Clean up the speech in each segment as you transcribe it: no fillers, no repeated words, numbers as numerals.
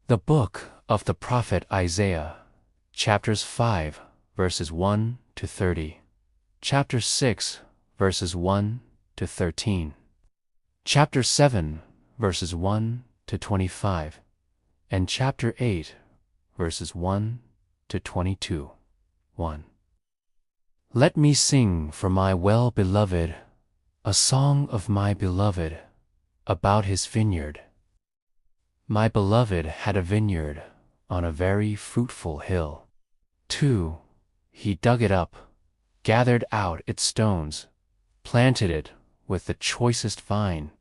The book of the prophet Isaiah, chapters 5, verses 1 to 30, chapter 6, verses 1 to 13, chapter 7, verses 1 to 25, and chapter 8, verses 1 to 22. 1. Let me sing for my well-beloved a song of my beloved about his vineyard. My beloved had a vineyard on a very fruitful hill. 2. He dug it up, gathered out its stones, planted it with the choicest vine,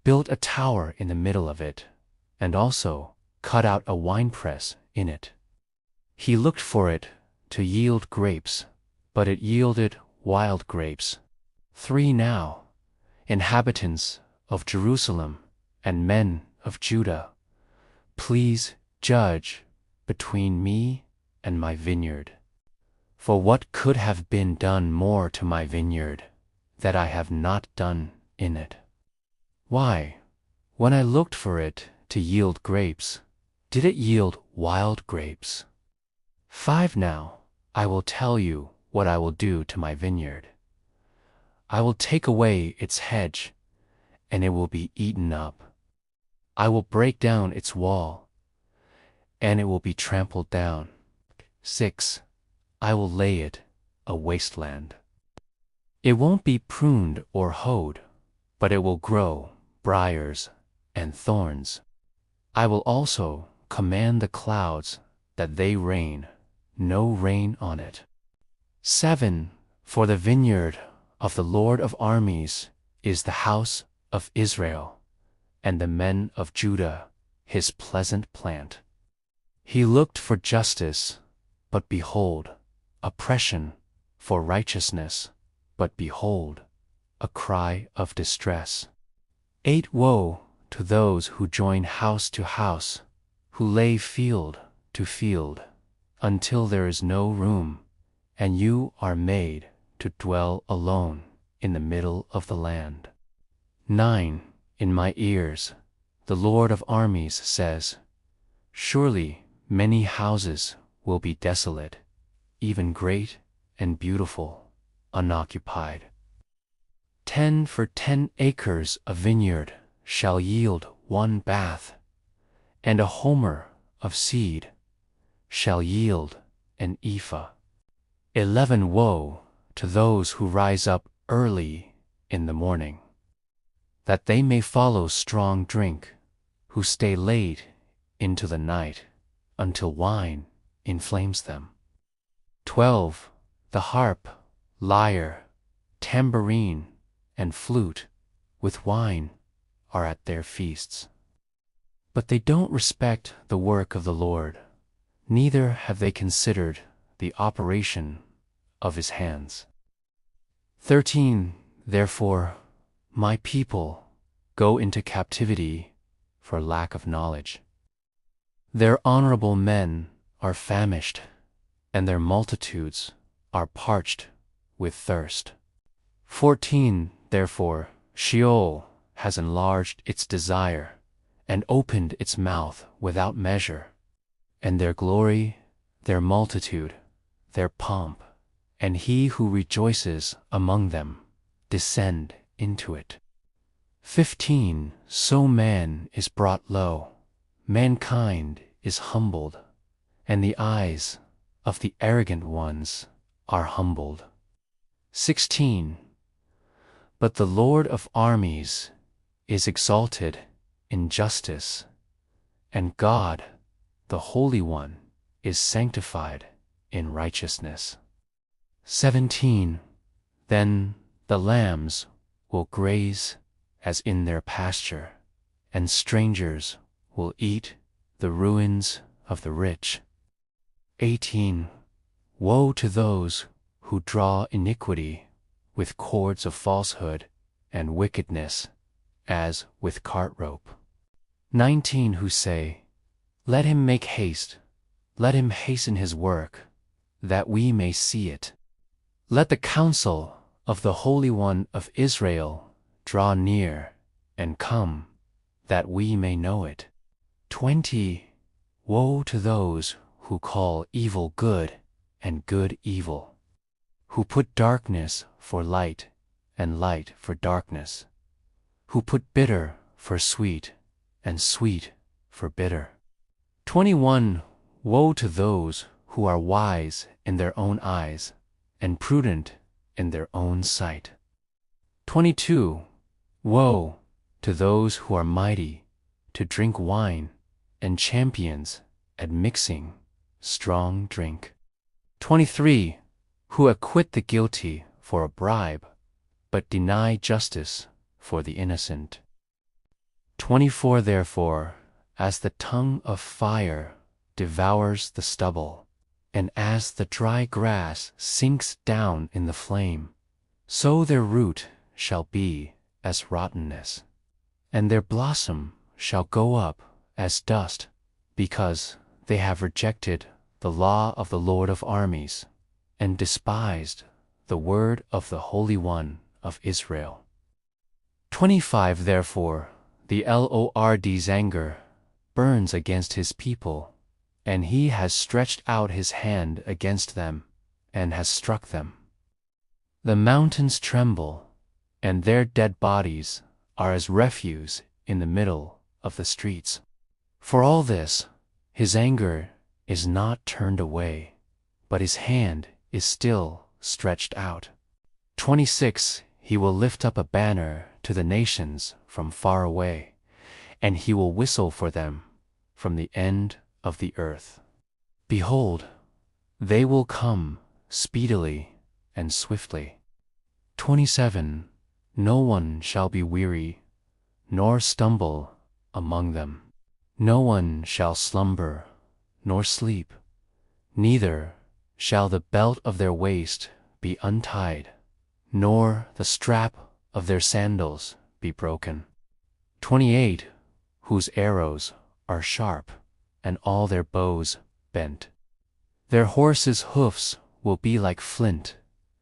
built a tower in the middle of it, and also cut out a winepress in it. He looked for it to yield grapes, but it yielded wild grapes. 3. Now, inhabitants of Jerusalem and men of Judah, please judge between me and my vineyard. For what could have been done more to my vineyard that I have not done in it? Why, when I looked for it to yield grapes, did it yield wild grapes? 5. Now, I will tell you what I will do to my vineyard. I will take away its hedge, and it will be eaten up. I will break down its wall, and it will be trampled down. 6. I will lay it a wasteland. It won't be pruned or hoed, but it will grow briars and thorns. I will also command the clouds that they rain, no rain on it. 7. For the vineyard of the Lord of armies is the house of Israel, and the men of Judah his pleasant plant. He looked for justice, but behold, oppression, for righteousness, but behold, a cry of distress. 8. Woe to those who join house to house, who lay field to field, until there is no room, and you are made to dwell alone in the middle of the land. 9. In my ears, the Lord of armies says, surely many houses will be desolate, even great and beautiful, unoccupied. 10. For 10 acres a vineyard shall yield 1 bath, and a homer of seed shall yield an ephah. 11. Woe to those who rise up early in the morning, that they may follow strong drink, who stay late into the night, until wine inflames them. 12. The harp, lyre, tambourine, and flute, with wine, are at their feasts. But they don't respect the work of the Lord, neither have they considered the operation of his hands. 13. Therefore, my people go into captivity for lack of knowledge. Their honorable men are famished, and their multitudes are parched with thirst. 14. Therefore, Sheol has enlarged its desire, and opened its mouth without measure, and their glory, their multitude, their pomp, and he who rejoices among them, descend into it. 15. So man is brought low, mankind is humbled, and the eyes of the arrogant ones are humbled. 16. But the Lord of armies is exalted in justice, and God, the Holy One, is sanctified in righteousness. 17. Then the lambs will graze as in their pasture, and strangers will eat the ruins of the rich. 18. Woe to those who draw iniquity with cords of falsehood and wickedness, as with cart rope. 19. Who say, let him make haste, let him hasten his work, that we may see it. Let the counsel of the Holy One of Israel draw near and come, that we may know it. 20. Woe to those who call evil good and good evil, who put darkness for light and light for darkness, who put bitter for sweet and sweet for bitter. 21. Woe to those who are wise in their own eyes and prudent in their own sight. 22. Woe to those who are mighty to drink wine and champions at mixing strong drink. 23. Who acquit the guilty for a bribe, but deny justice for the innocent. 24. Therefore, as the tongue of fire devours the stubble, and as the dry grass sinks down in the flame, so their root shall be as rottenness, and their blossom shall go up as dust, because they have rejected the law of the Lord of armies, and despised the word of the Holy One of Israel. 25. Therefore, the Lord's anger burns against his people, and he has stretched out his hand against them, and has struck them. The mountains tremble, and their dead bodies are as refuse in the middle of the streets. For all this, his anger is not turned away, but his hand is still stretched out. 26. He will lift up a banner to the nations from far away, and he will whistle for them from the end of the earth. Behold, they will come speedily and swiftly. 27. No one shall be weary, nor stumble among them. No one shall slumber, nor sleep, neither shall the belt of their waist be untied, nor the strap of their sandals be broken. 28. Whose arrows are sharp, and all their bows bent. Their horses' hoofs will be like flint,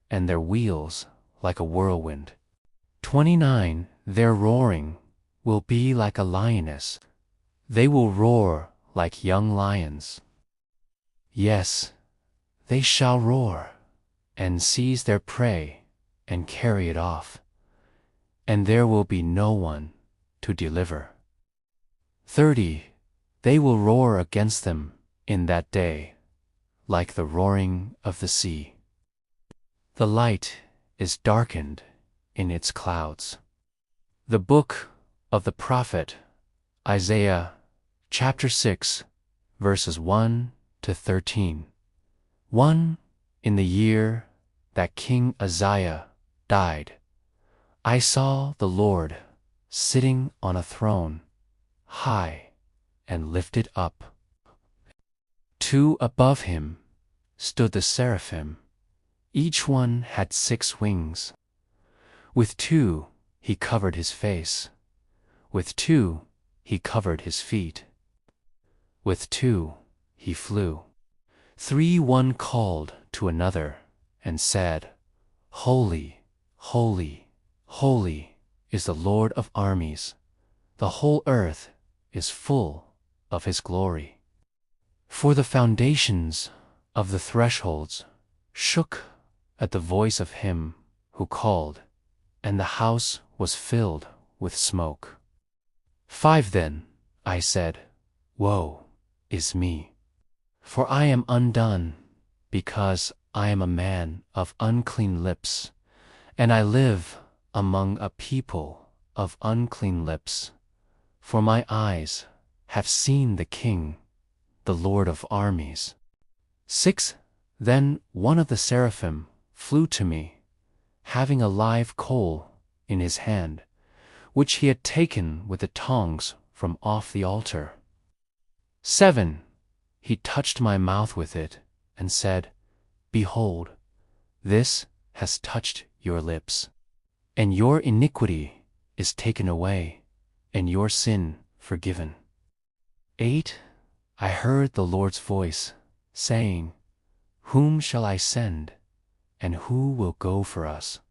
and their wheels like a whirlwind. 29. Their roaring will be like a lioness. They will roar like young lions. Yes, they shall roar, and seize their prey, and carry it off, and there will be no one to deliver. 30. They will roar against them in that day, like the roaring of the sea. The light is darkened in its clouds. The book of the prophet Isaiah, chapter 6, verses 1 to 13. 1. In the year that King Uzziah died, I saw the Lord sitting on a throne, high and lifted up. 2. Above him stood the seraphim. Each one had 6 wings. With 2 he covered his face. With 2 he covered his feet. With 2 he flew. 3. One called to another and said, Holy, holy, holy is the Lord of armies. The whole earth is full of his glory. For the foundations of the thresholds shook at the voice of him who called, and the house was filled with smoke. 5. Then I said, Woe is me, for I am undone, because I am a man of unclean lips, and I live among a people of unclean lips. For my eyes have seen the King, the Lord of armies. 6. Then one of the seraphim flew to me, having a live coal in his hand, which he had taken with the tongs from off the altar. 7. He touched my mouth with it, and said, Behold, this has touched your lips, and your iniquity is taken away, and your sin forgiven. 8. I heard the Lord's voice, saying, Whom shall I send, and who will go for us?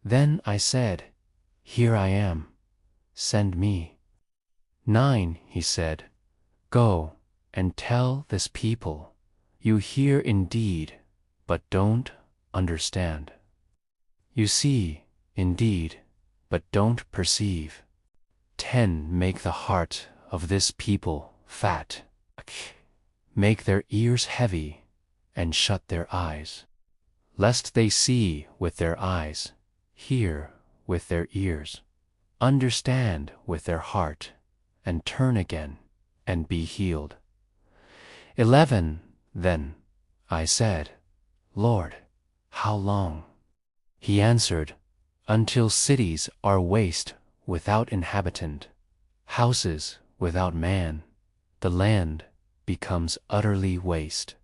Then I said, Here I am, send me. 9. He said, Go, and tell this people, you hear indeed, but don't understand. You see, indeed, but don't perceive. 10. Make the heart of this people fat. Make their ears heavy, and shut their eyes, lest they see with their eyes, hear with their ears, understand with their heart, and turn again, and be healed. 11. Then I said, Lord, how long? He answered, until cities are waste without inhabitant, houses without man, the land becomes utterly waste.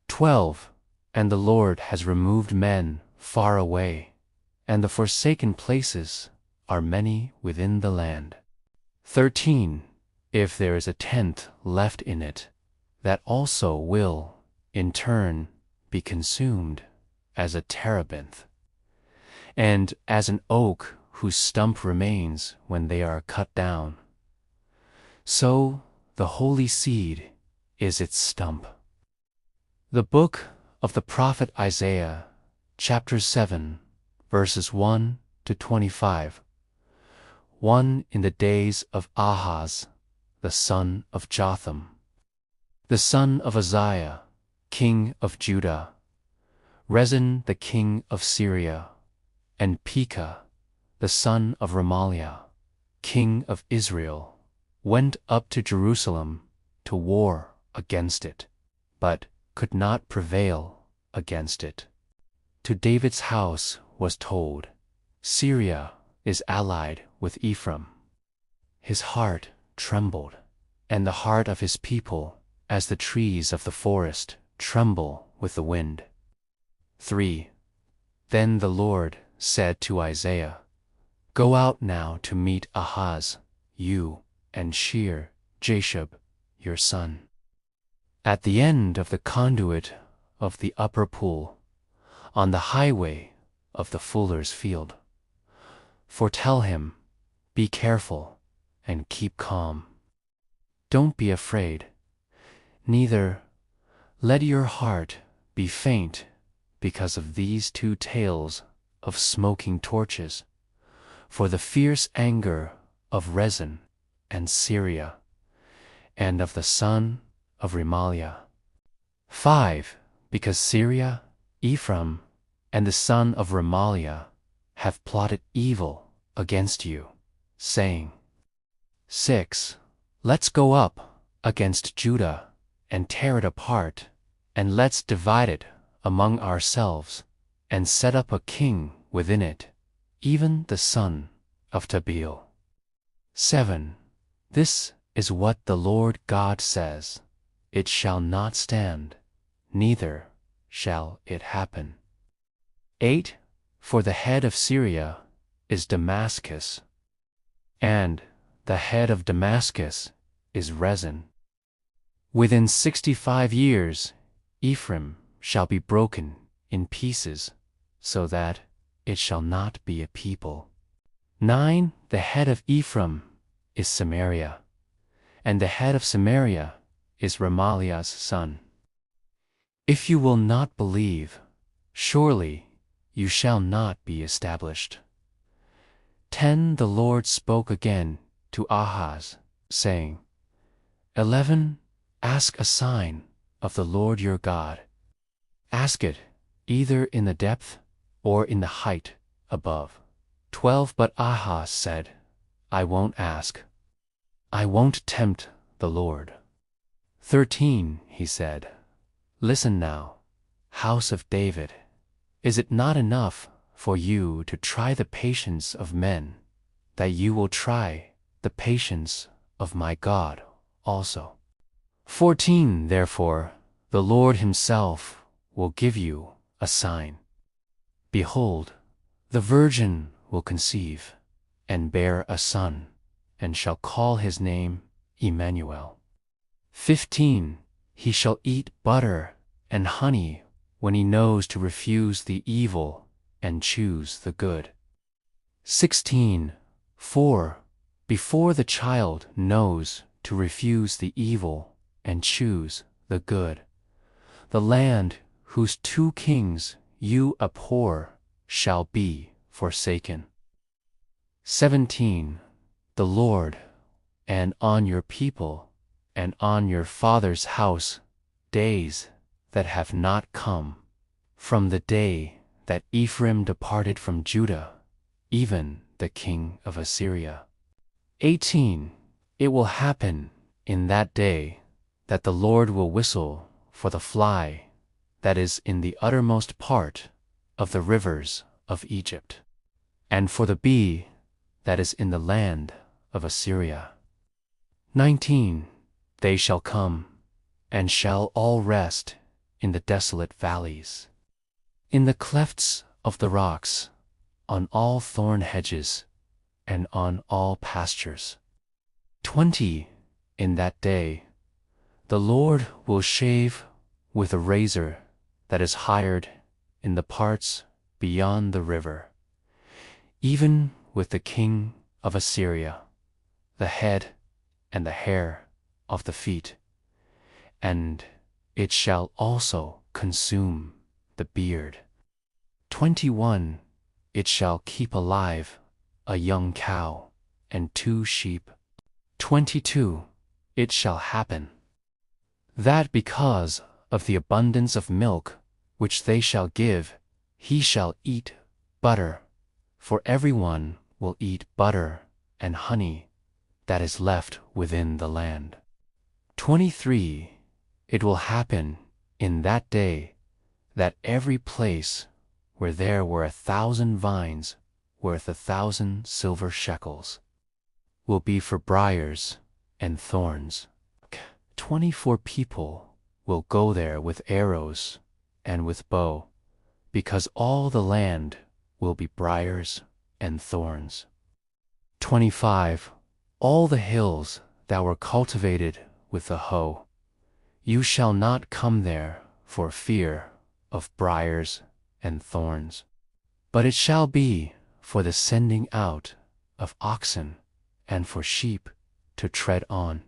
12. And the Lord has removed men far away, and the forsaken places are many within the land. 13. If there is a tenth left in it, that also will, in turn, be consumed as a terebinth, and as an oak whose stump remains when they are cut down. So the holy seed is its stump. The book of the prophet Isaiah, chapter 7, verses 1 to 25. 1. In the days of Ahaz, the son of Jotham, the son of Uzziah, king of Judah, Rezin the king of Syria, and Pekah, the son of Remaliah, king of Israel, went up to Jerusalem to war against it, but could not prevail against it. To David's house was told, Syria is allied with Ephraim. His heart trembled, and the heart of his people, as the trees of the forest tremble with the wind. 3. Then the Lord said to Isaiah, Go out now to meet Ahaz, you, and shear Jashub, your son, at the end of the conduit of the upper pool, on the highway of the fuller's field. Foretell him, be careful and keep calm. Don't be afraid, neither let your heart be faint because of these two tales of smoking torches, for the fierce anger of Rezin and Syria, and of the son of Remaliah. 5. Because Syria, Ephraim, and the son of Remaliah have plotted evil against you, saying, 6. Let's go up against Judah and tear it apart, and let's divide it among ourselves, and set up a king within it, even the son of Tabeel. 7. This is what the Lord God says, it shall not stand, neither shall it happen. 8. For the head of Syria is Damascus, and the head of Damascus is Rezin. Within 65 years Ephraim shall be broken in pieces, so that it shall not be a people. 9. The head of Ephraim is Samaria, and the head of Samaria is Remaliah's son. If you will not believe, surely you shall not be established. 10. The Lord spoke again to Ahaz, saying, 11. Ask a sign of the Lord your God. Ask it either in the depth or in the height above. 12. But Ahaz said, I won't ask. I won't tempt the Lord. 13. He said, Listen now, house of David, is it not enough for you to try the patience of men, that you will try the patience of my God also? 14. Therefore, the Lord himself will give you a sign. Behold, the virgin will conceive, and bear a son, and shall call his name Emmanuel. 15. He shall eat butter and honey when he knows to refuse the evil and choose the good. 16. For, before the child knows to refuse the evil and choose the good. The land whose 2 kings you abhor shall be forsaken. 17. The Lord, and on your people, and on your father's house, days that have not come, from the day that Ephraim departed from Judah, even the king of Assyria. 18. It will happen in that day that the Lord will whistle for the fly that is in the uttermost part of the rivers of Egypt, and for the bee that is in the land of Assyria. 19. They shall come, and shall all rest in the desolate valleys, in the clefts of the rocks, on all thorn hedges, and on all pastures. 20. In that day, the Lord will shave with a razor that is hired in the parts beyond the river, even with the king of Assyria, the head and the hair of the feet, and it shall also consume the beard. 21. It shall keep alive a young cow and 2 sheep. 22. It shall happen that because of the abundance of milk which they shall give, he shall eat butter, for everyone will eat butter and honey that is left within the land. 23. It will happen in that day that every place where there were 1,000 vines worth 1,000 silver shekels will be for briars and thorns. 24 people will go there with arrows and with bow, because all the land will be briars and thorns. 25. All the hills that were cultivated with the hoe, you shall not come there for fear of briars and thorns, but it shall be for the sending out of oxen and for sheep to tread on.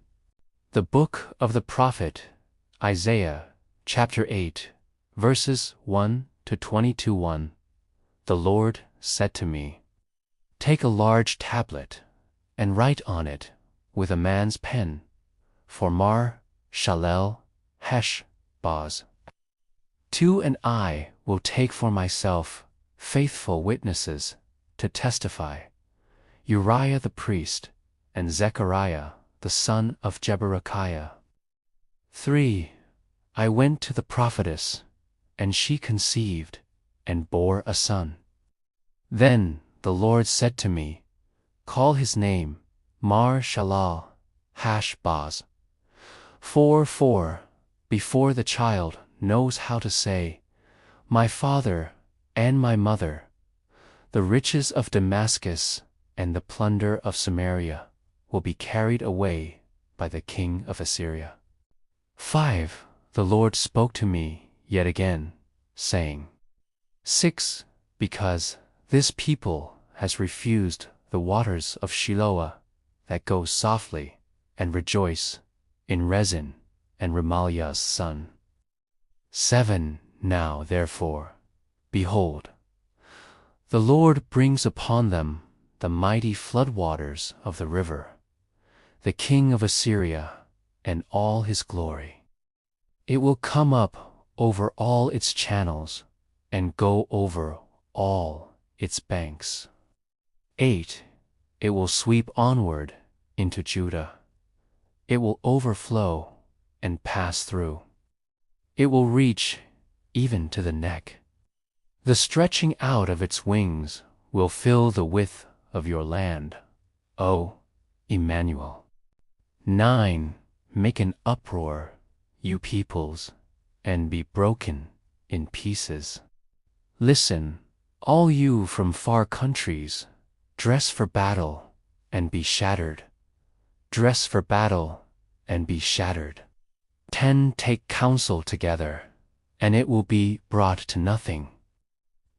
The book of the prophet Isaiah, chapter 8, verses 1 to 22. 1. The Lord said to me, take a large tablet and write on it with a man's pen, for Mar Shalel Hesh Baz. 2. And I will take for myself faithful witnesses to testify, Uriah the priest and Zechariah the son of Jeberechiah. 3. I went to the prophetess, and she conceived and bore a son. Then the Lord said to me, call his name Mar Shalal Hash Baz. 4. Before the child knows how to say, my father and my mother, the riches of Damascus and the plunder of Samaria will be carried away by the king of Assyria. 5. The Lord spoke to me yet again, saying, 6. Because this people has refused the waters of Shiloah that go softly and rejoice in Rezin and Remaliah's son. 7. Now therefore, behold, the Lord brings upon them the mighty floodwaters of the river, the king of Assyria and all his glory. It will come up over all its channels and go over all its banks. 8. It will sweep onward into Judah. It will overflow and pass through. It will reach even to the neck. The stretching out of its wings will fill the width of your land, O Emmanuel. 9. Make an uproar, you peoples, and be broken in pieces. Listen, all you from far countries, dress for battle and be shattered. Dress for battle and be shattered. 10. Take counsel together, and it will be brought to nothing.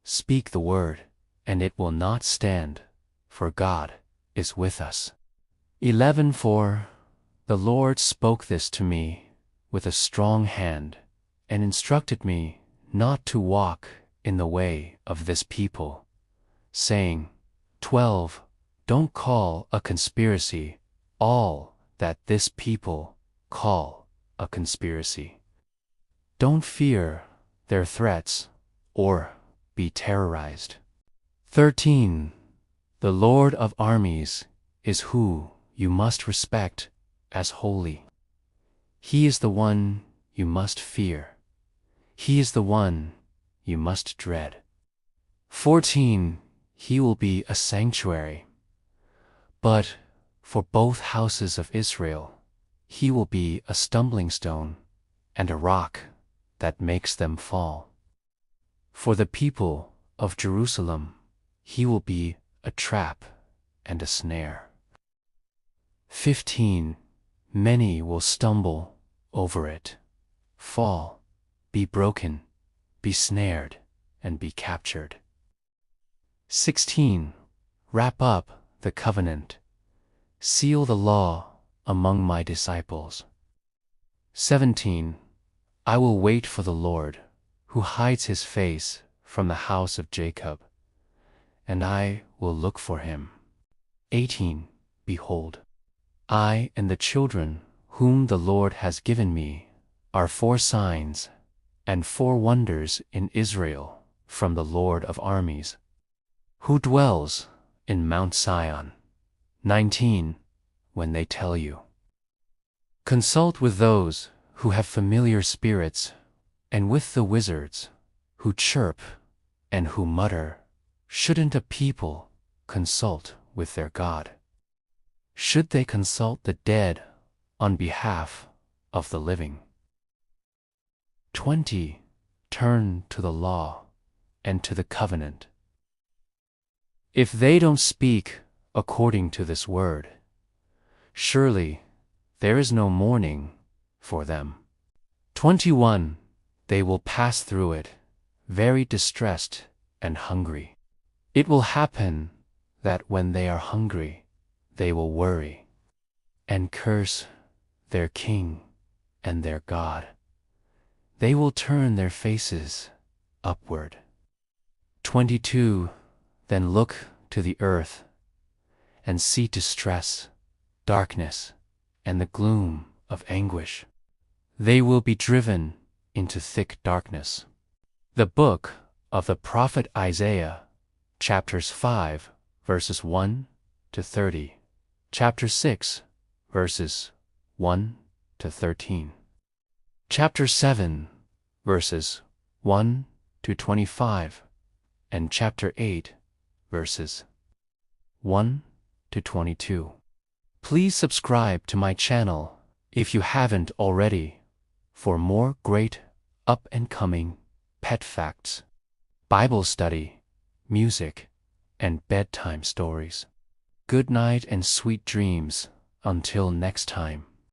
Speak the word, and it will not stand, for God is with us. 11. For the Lord spoke this to me with a strong hand, and instructed me not to walk in the way of this people, saying, 12. Don't call a conspiracy all that this people call a conspiracy. Don't fear their threats or be terrorized. 13. The Lord of armies is who you must respect as holy. He is the one you must fear. He is the one you must dread. 14. He will be a sanctuary. But for both houses of Israel, he will be a stumbling stone and a rock that makes them fall. For the people of Jerusalem, he will be a trap and a snare. 15. Many will stumble over it, fall, be broken, be snared, and be captured. 16. Wrap up the covenant, seal the law among my disciples. 17. I will wait for the Lord, who hides his face from the house of Jacob, and I will look for him. 18. Behold, I and the children whom the Lord has given me are 4 signs and 4 wonders in Israel from the Lord of armies, who dwells in Mount Sion. 19. When they tell you, consult with those who have familiar spirits, and with the wizards who chirp and who mutter. Shouldn't a people consult with their God? Should they consult the dead on behalf of the living? 20. Turn to the law and to the covenant. If they don't speak according to this word, surely there is no mourning for them. 21. They will pass through it, very distressed and hungry. It will happen that when they are hungry, they will worry and curse their king and their God. They will turn their faces upward. 22. Then look to the earth and see distress, darkness, and the gloom of anguish. They will be driven into thick darkness. The book of the prophet Isaiah, chapters 5, verses 1 to 30, chapter 6, verses 1 to 13, chapter 7, verses 1 to 25, and chapter 8, verses 1 to 22. Please subscribe to my channel if you haven't already for more great up-and-coming pet facts, Bible study, music, and bedtime stories. Good night and sweet dreams until next time.